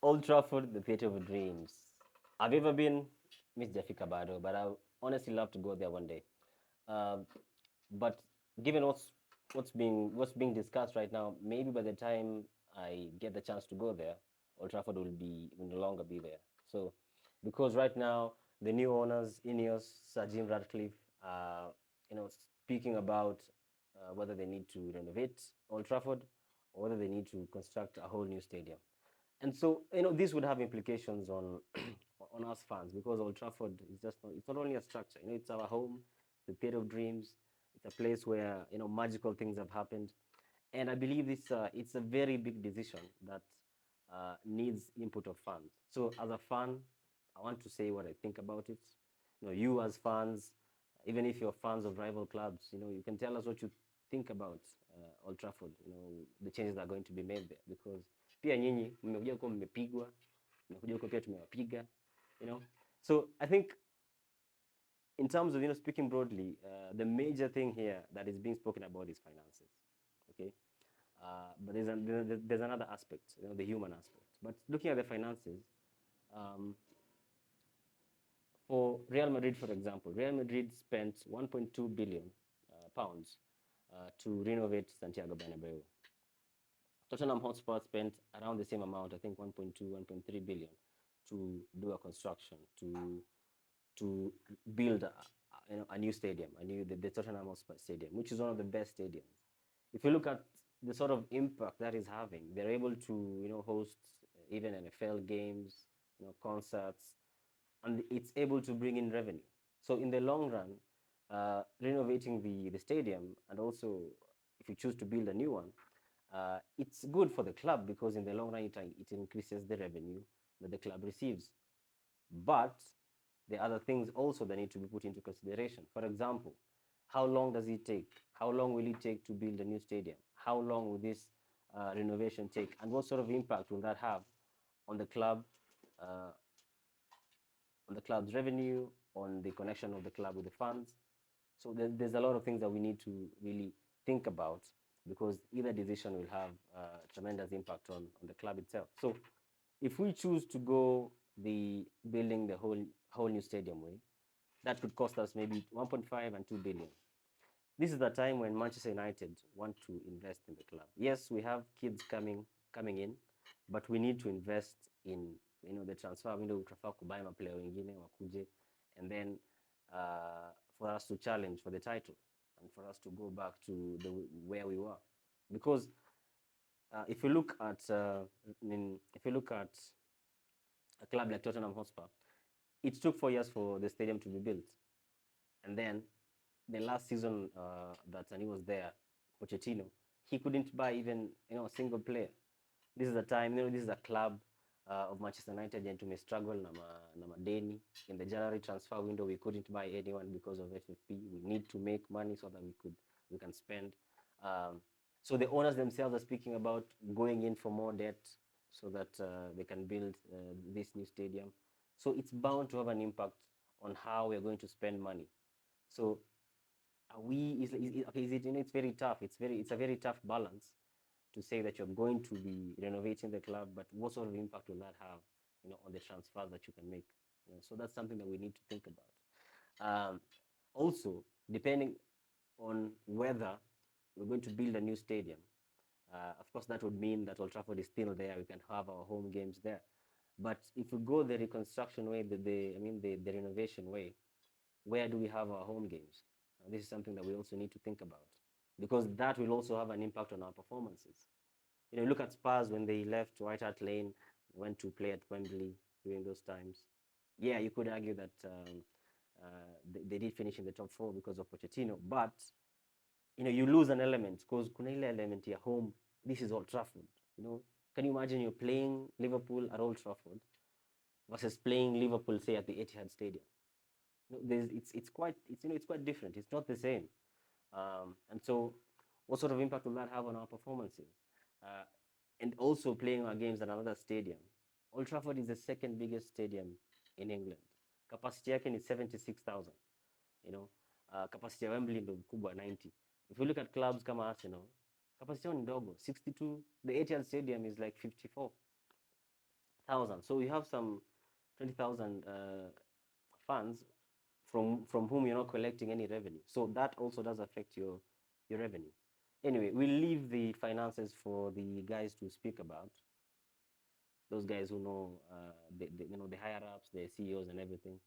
Old Trafford, the theatre of dreams. Have you ever been? Miss Jessica Bado, but I honestly love to go there one day. Um, but given what's being discussed right now, maybe by the time I get the chance to go there, Old Trafford will no longer be there. So, because right now the new owners, Ineos, Sir Jim Ratcliffe, speaking about whether they need to renovate Old Trafford or whether they need to construct a whole new stadium. And so, this would have implications on on us fans because Old Trafford is just not, it's not only a structure, it's our home, the theatre of dreams, it's a place where, magical things have happened. And I believe it's a very big decision that needs input of fans. So as a fan, I want to say what I think about it. You as fans, even if you're fans of rival clubs, you can tell us what you think about Old Trafford, the changes that are going to be made there because pia nyinyi mmekuja huko mmepigwa, mmekuja huko pia tumewapiga, you know. So I think in terms of speaking broadly, the major thing here that is being spoken about is finances. Okay, but there's another aspect, the human aspect. But looking at the finances, um, for Real Madrid, for example, Real Madrid spent 1.2 billion pounds to renovate Santiago Bernabeu. Tottenham Hotspur spent around the same amount, I think 1.2, 1.3 billion, to do a construction to build a new stadium, the Tottenham Hotspur Stadium, which is one of the best stadiums. If you look at the sort of impact that is having, they're able to host even NFL games, concerts, and it's able to bring in revenue. So in the long run, renovating the stadium and also if you choose to build a new one, it's good for the club because in the long run it increases the revenue that the club receives. But there are other things also that need to be put into consideration. For example, how long does it take? How long will it take to build a new stadium? How long will this renovation take? And what sort of impact will that have on the club, uh, on the club's revenue, on the connection of the club with the fans? So there's a lot of things that we need to really think about because either decision will have tremendous impact on the club itself. So if we choose to go the building the whole new stadium way, that could cost us maybe 1.5 and 2 billion. This is the time when Manchester United want to invest in the club. Yes, we have kids coming in, but we need to invest in the transfer window. Tunafaa kubuy maplayer wengine wakuje, and then for us to challenge for the title and for us to go back to where we were, because if you look at a club like Tottenham Hotspur, it took 4 years for the stadium to be built, and then the last season that Sani was there, Pochettino, he couldn't buy even a single player. This is the time, this is a club of Manchester United and to may struggle na madeni. In the January transfer window, we couldn't buy anyone because of FFP. We need to make money so that we can spend. So the owners themselves are speaking about going in for more debt so that they can build this new stadium. So it's bound to have an impact on how we're going to spend money. So are we is it it's very tough. It's a very tough balance to say that you're going to be renovating the club, but what sort of impact will that have, on the transfers that you can make? So that's something that we need to think about. Also, depending on whether we're going to build a new stadium, of course, that would mean that Old Trafford is still there. We can have our home games there. But if we go the reconstruction way, the renovation way, where do we have our home games? This is something that we also need to think about because that will also have an impact on our performances. Look at Spurs when they left White Hart Lane, went to play at Wembley during those times. Yeah, you could argue that they did finish in the top four because of Pochettino, but you lose an element because kuna ile element ya home. This is Old Trafford. Can you imagine you're playing Liverpool at Old Trafford versus playing Liverpool, say, at the Etihad Stadium? It's quite different. It's not the same. And so, what sort of impact will that have on our performances? Uh, and also playing our games at another stadium. Old Trafford is the second biggest stadium in England. Capacity yake ni 76,000. Capacity ya Wembley ndo kubwa 90. If you look at clubs kama Arsenal, capacity yao ni ndogo 62. The Etihad Stadium is like 54. thousand. So you have some 20,000 funds from whom you're not collecting any revenue. So that also does affect your revenue. Anyway, we'll leave the finances for the guys to speak about. Those guys who know, the higher ups, the CEOs and everything.